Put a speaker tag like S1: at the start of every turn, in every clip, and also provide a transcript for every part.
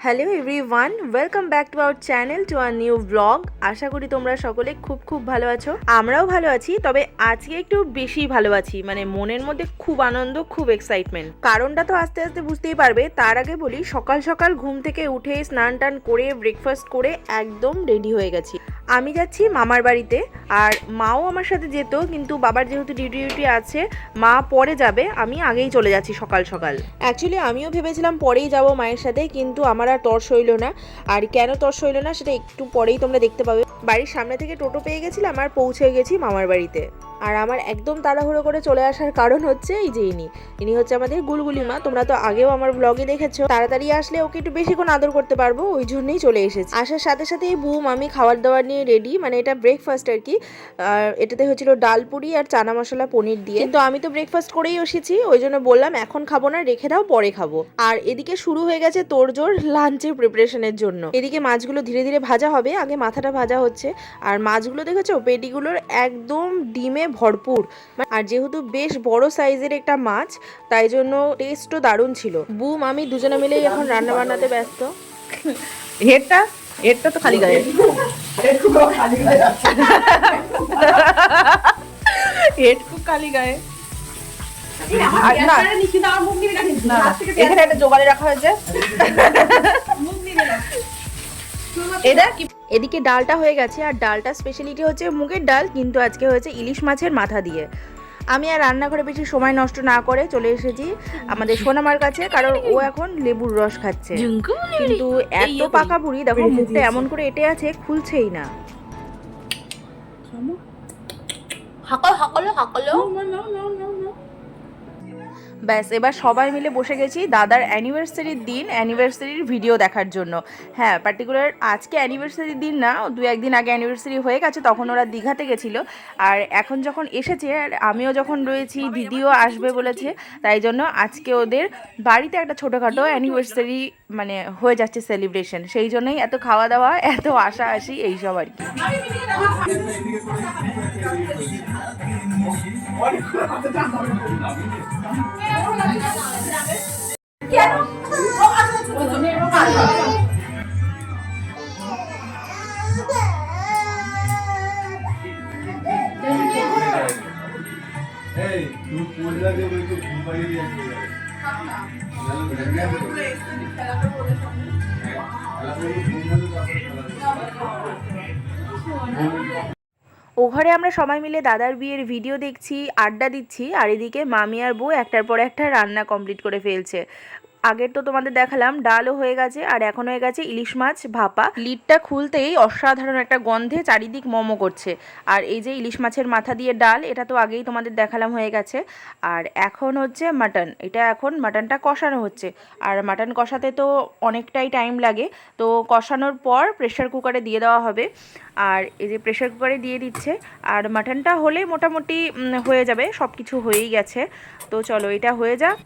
S1: Hello everyone, welcome back to our channel to our new blog. আশা করি তোমরা সকলে খুব ভালো আছো। আমরাও ভালো আছি, তবে আজকে একটু বেশি ভালো আছি। মানে মনের মধ্যে খুব আনন্দ, খুব এক্সাইটমেন্ট। কারণটা তো আস্তে আস্তে বুঝতেই পারবে। তার আগে বলি, সকাল সকাল ঘুম থেকে উঠে স্নান টান করে ব্রেকফাস্ট করে একদম রেডি হয়ে গেছি। আমি যাচ্ছি মামার বাড়িতে, আর মাও আমার সাথে যেত, কিন্তু বাবার যেহেতু ডিউটি আছে, মা পরে যাবে, আমি আগেই চলে যাচ্ছি সকাল সকাল। অ্যাকচুয়ালি আমিও ভেবেছিলাম পরেই যাব মায়ের সাথে, কিন্তু আমার আর তর সইল না। আর কেন তর সইল না সেটা একটু পরেই তোমরা দেখতে পাবে। বাড়ির সামনে থেকে টোটো পেয়ে গেছিলাম আর পৌঁছে গেছি মামার বাড়িতে। আর আমার একদম তাড়াহুড়ো করে চলে আসার কারণ হচ্ছে এই যে ইনি হচ্ছে আমাদের গুলগুলি মা। তোমরা তো আগেও আমার ব্লগে দেখেছো। তাড়াতাড়ি আসলে ওকে একটু বেশিক্ষণ আদর করতে পারবো, ওই জন্যই চলে এসেছি। আসার সাথে সাথেই বুম আমি খাবার দাবার নিয়ে রেডি। মানে এটা ব্রেকফাস্ট আর কি। আর এটাতে হচ্ছিল ডাল পুরি আর চানা মশলা পনির দিয়ে। কিন্তু আমি তো ব্রেকফাস্ট করেই এসেছি, ওই জন্য বললাম এখন খাবো না, রেখে দাও, পরে খাবো। আর এদিকে শুরু হয়ে গেছে তোড়জোড় লাঞ্চের প্রিপারেশনের জন্য। এদিকে মাছগুলো ধীরে ধীরে ভাজা হবে, আগে মাথাটা ভাজা হচ্ছে। আর মাছগুলো দেখেছো, পেটিগুলোর একদম ডিমে ভরপুর। আর যেহেতু বেশ বড় সাইজের একটা মাছ, তাই জন্য টেস্টও দারুণ ছিল। বুম আমি দুজনে মিলেই এখন রান্না বান্নাতে ব্যস্ত।
S2: হেডটা তো খালি গায়ে, হেড খুব খালি গায়ে। এখানে একটা জোগাড়ে রাখা হয়েছে।
S1: এদিকে ডালটা হয়ে গেছে, আর ডালটা স্পেশালিটি হচ্ছে মুগের ডাল, কিন্তু আজকে হয়েছে ইলিশ মাছের মাথা দিয়ে। আমি আর রান্নাঘরে বেশি সময় নষ্ট না করে চলে এসেছি আমাদের সোনামার কাছে, কারণ ও এখন লেবুর রস খাচ্ছে। কিন্তু এত পাকা বুড়ি, দেখো মুখটা এমন করে এঁটে আছে, খুলছেই না। ব্যাস, এবার সবাই মিলে বসে গেছি দাদার অ্যানিভার্সারির দিন অ্যানিভার্সারির ভিডিও দেখার জন্য। হ্যাঁ, পার্টিকুলার আজকে অ্যানিভার্সারির দিন না, 2-1 দিন আগে অ্যানিভার্সারি হয়ে গেছে, তখন ওরা দীঘাতে গেছিলো। আর এখন যখন এসেছে, আর আমিও যখন রয়েছি, দিদিও আসবে বলেছে, তাই জন্য আজকে ওদের বাড়িতে একটা ছোটোখাটো অ্যানিভার্সারি মানে হয়ে যাচ্ছে সেলিব্রেশন। সেই জন্যই এত খাওয়া দাওয়া, এত আশা আসি এইসব আর কি। ও ঘরে আমরা সবাই মিলে দাদার বিয়ের ভিডিও দেখছি, আড্ডা দিচ্ছি, আর এদিকে মামি আর বউ একটার পর একটা রান্না কমপ্লিট করে ফেলছে। আগের তো তোমাদের দেখালাম ডালও হয়ে গেছে, আর এখন হয়ে গেছে ইলিশ মাছ ভাপা। লিডটা খুলতেই অসাধারণ একটা গন্ধে চারিদিক মোমো করছে। আর এই যে ইলিশ মাছের মাথা দিয়ে ডাল, এটা তো আগেই তোমাদের দেখালাম হয়ে গেছে। আর এখন হচ্ছে মাটন, এটা এখন মাটনটা কষানো হচ্ছে। আর মাটন কষাতে তো অনেকটাই টাইম লাগে, তো কষানোর পর প্রেশার কুকারে দিয়ে দেওয়া হবে। আর এই যে প্রেশার কুকারে দিয়ে দিচ্ছে। আর মাটনটা হলে মোটামুটি হয়ে যাবে, সব কিছু হয়েই গেছে। তো চলো এটা হয়ে যাক।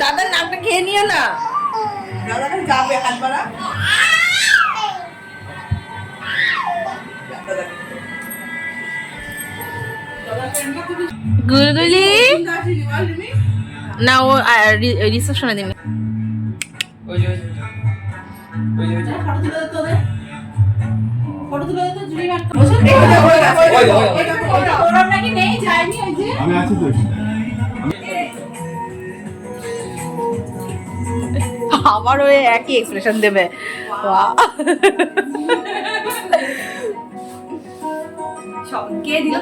S2: দাদার নামটা খেয়ে নিও না। যাবে হাত বাড়া। গুলগুলি না, ও রিসেপশনে দিন। আবার ওই একই এক্সপ্রেশন দেবে। কে দিল?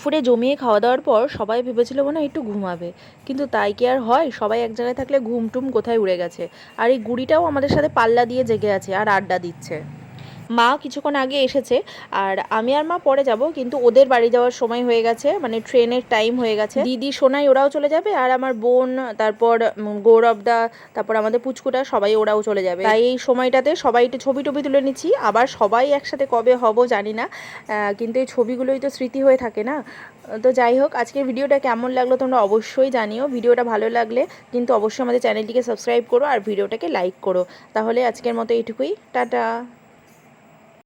S1: দুপুরে জমিয়ে খাওয়া দাওয়ার পর সবাই ভেবেছিল মনে হয় একটু ঘুমাবে, কিন্তু তাই কি আর হয়? সবাই এক জায়গায় থাকলে ঘুম টুম কোথায় উড়ে গেছে। আর এই গুড়িটাও আমাদের সাথে পাল্লা দিয়ে জেগে আছে আর আড্ডা দিচ্ছে। মা কিছুক্ষণ আগে এসেছে, আর আমি আর মা পরে যাব, কিন্তু ওদের বাড়ি যাওয়ার সময় হয়ে গেছে, মানে ট্রেনের টাইম হয়ে গেছে। দিদি সোনাই ওরাও চলে যাবে, আর আমার বোন, তারপর গৌরবদা, তারপর আমাদের পুচকুটা, সবাই ওরাও চলে যাবে। তাই এই সময়টাতে সবাই একটু ছবি টবি তুলে নিচ্ছি। আবার সবাই একসাথে কবে হব জানি না, কিন্তু এই ছবিগুলোই তো স্মৃতি হয়ে থাকে না। তো যাই হোক, আজকের ভিডিওটা কেমন লাগলো তোমরা অবশ্যই জানিও। ভিডিওটা ভালো লাগলে কিন্তু অবশ্যই আমাদের চ্যানেলটিকে সাবস্ক্রাইব করো আর ভিডিওটাকে লাইক করো। তাহলে আজকের মতো এইটুকুই, টাটা।